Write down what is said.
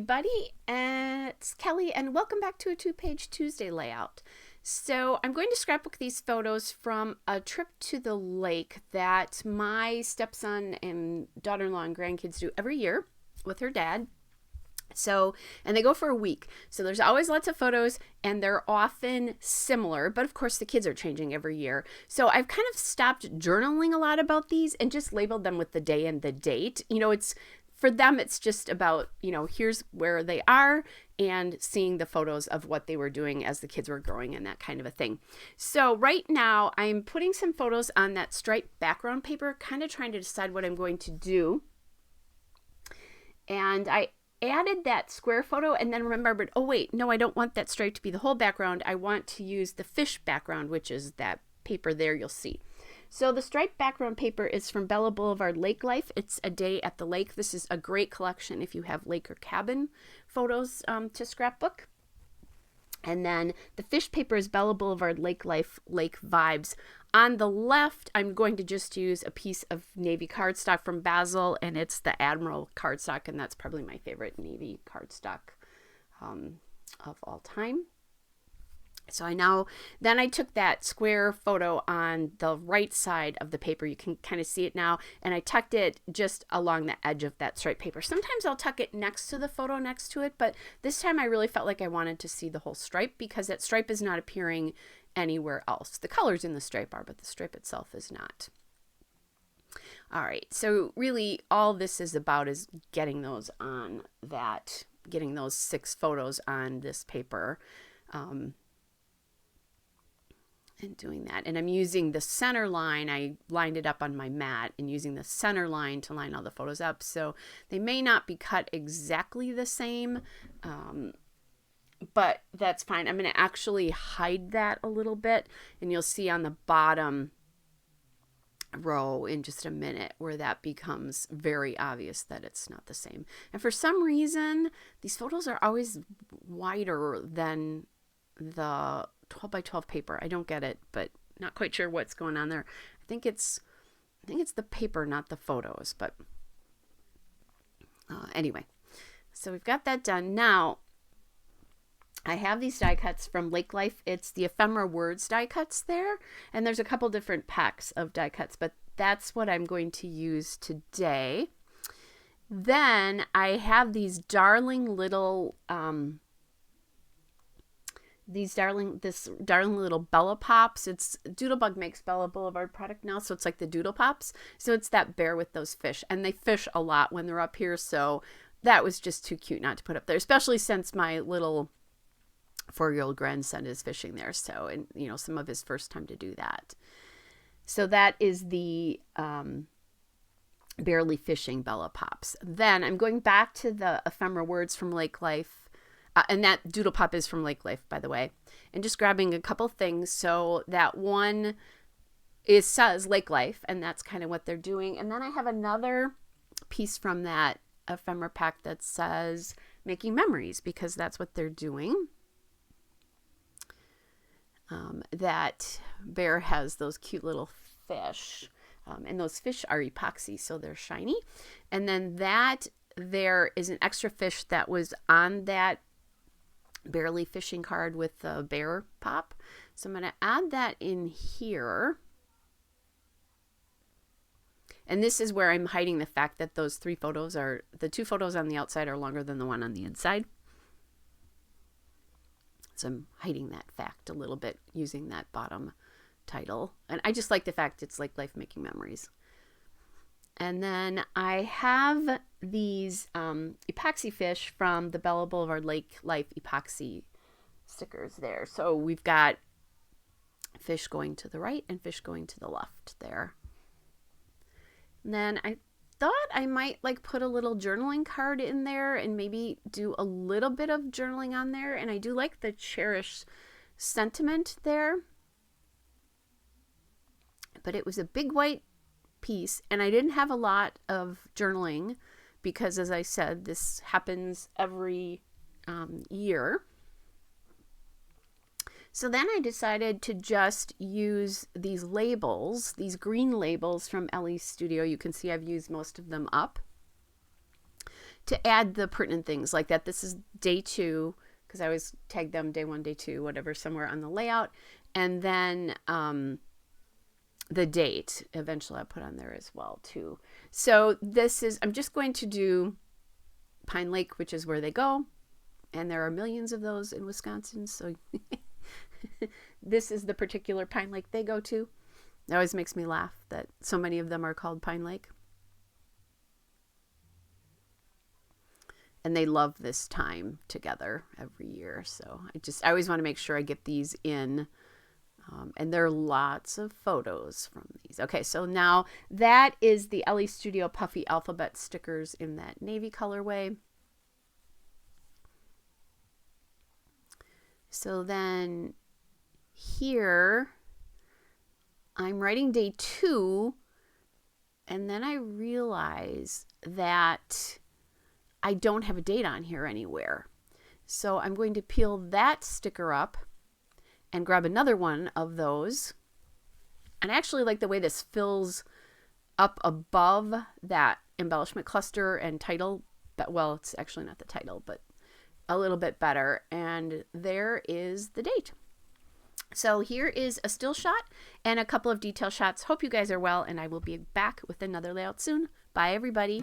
everybody, it's Kelly and welcome back to a 2-page Tuesday layout. So I'm going to scrapbook these photos from a trip to the lake that my stepson and daughter-in-law and grandkids do every year with her dad. And they go for a week. So there's always lots of photos and they're often similar, but of course the kids are changing every year. So I've kind of stopped journaling a lot about these and just labeled them with the day and the date. For them, it's just about, here's where they are and seeing the photos of what they were doing as the kids were growing and that kind of a thing. So right now I'm putting some photos on that striped background paper, kind of trying to decide what I'm going to do. And I added that square photo and then remembered, oh wait, no, I don't want that stripe to be the whole background. I want to use the fish background, which is that paper there you'll see. So the striped background paper is from Bella Boulevard Lake Life. It's a day at the lake. This is a great collection if you have lake or cabin photos to scrapbook. And then the fish paper is Bella Boulevard Lake Life, Lake Vibes. On the left, I'm going to just use a piece of navy cardstock from Basil, and it's the Admiral cardstock, and that's probably my favorite navy cardstock of all time. So I took that square photo on the right side of the paper. You can kind of see it now. And I tucked it just along the edge of that striped paper. Sometimes I'll tuck it next to the photo next to it, but this time I really felt like I wanted to see the whole stripe because that stripe is not appearing anywhere else. The colors in the stripe are, but the stripe itself is not. All right, so really all this is about is getting those 6 photos on this paper. And doing that. And I'm using the center line. I lined it up on my mat and using the center line to line all the photos up. So they may not be cut exactly the same, but that's fine. I'm going to actually hide that a little bit, and you'll see on the bottom row in just a minute where that becomes very obvious that it's not the same. And for some reason, these photos are always wider than the 12 by 12 paper. I don't get it, but not quite sure what's going on there. I think it's the paper, not the photos, but anyway, so we've got that done. Now I have these die cuts from Lake Life. It's the Ephemera Words die cuts there, and there's a couple different packs of die cuts, but that's what I'm going to use today. Then I have these darling little this darling little Bella Pops. It's Doodlebug makes Bella Boulevard product now, so it's like the Doodle Pops. So it's that bear with those fish, and they fish a lot when they're up here, so that was just too cute not to put up there, especially since my little 4-year-old grandson is fishing there, so, and some of his first time to do that. So that is the Barely Fishing Bella Pops. Then I'm going back to the Ephemera Words from Lake Life. And that Doodle Pop is from Lake Life, by the way. And just grabbing a couple things. So that one says Lake Life, and that's kind of what they're doing. And then I have another piece from that ephemera pack that says Making Memories, because that's what they're doing. That bear has those cute little fish. And those fish are epoxy, so they're shiny. And then there is an extra fish that was on that Barely Fishing card with the bear pop. So I'm going to add that in here. And this is where I'm hiding the fact that those 3 photos the 2 photos on the outside are longer than the one on the inside. So I'm hiding that fact a little bit using that bottom title. And I just like the fact it's Lake Life Making Memories. And then I have these epoxy fish from the Bella Boulevard Lake Life epoxy stickers there. So we've got fish going to the right and fish going to the left there. And then I thought I might put a little journaling card in there and maybe do a little bit of journaling on there. And I do like the cherish sentiment there. But it was a big white piece, and I didn't have a lot of journaling because, as I said, this happens every year. So then I decided to just use these labels, these green labels from Ellie's Studio. You can see I've used most of them up. to add the pertinent things like that. This is day 2, because I always tag them day 1, day 2, whatever, somewhere on the layout. And then the date, eventually I'll put on there as well too. So this is, I'm just going to do Pine Lake, which is where they go. And there are millions of those in Wisconsin. So this is the particular Pine Lake they go to. It always makes me laugh that so many of them are called Pine Lake. And they love this time together every year. So I always want to make sure I get these in. And there are lots of photos from these. Okay, so now that is the LE Studio Puffy Alphabet stickers in that navy colorway. So then here, I'm writing day 2, and then I realize that I don't have a date on here anywhere. So I'm going to peel that sticker up and grab another one of those. And I actually like the way this fills up above that embellishment cluster and title. But, well, it's actually not the title, but a little bit better. And there is the date. So here is a still shot and a couple of detail shots. Hope you guys are well, and I will be back with another layout soon. Bye, everybody.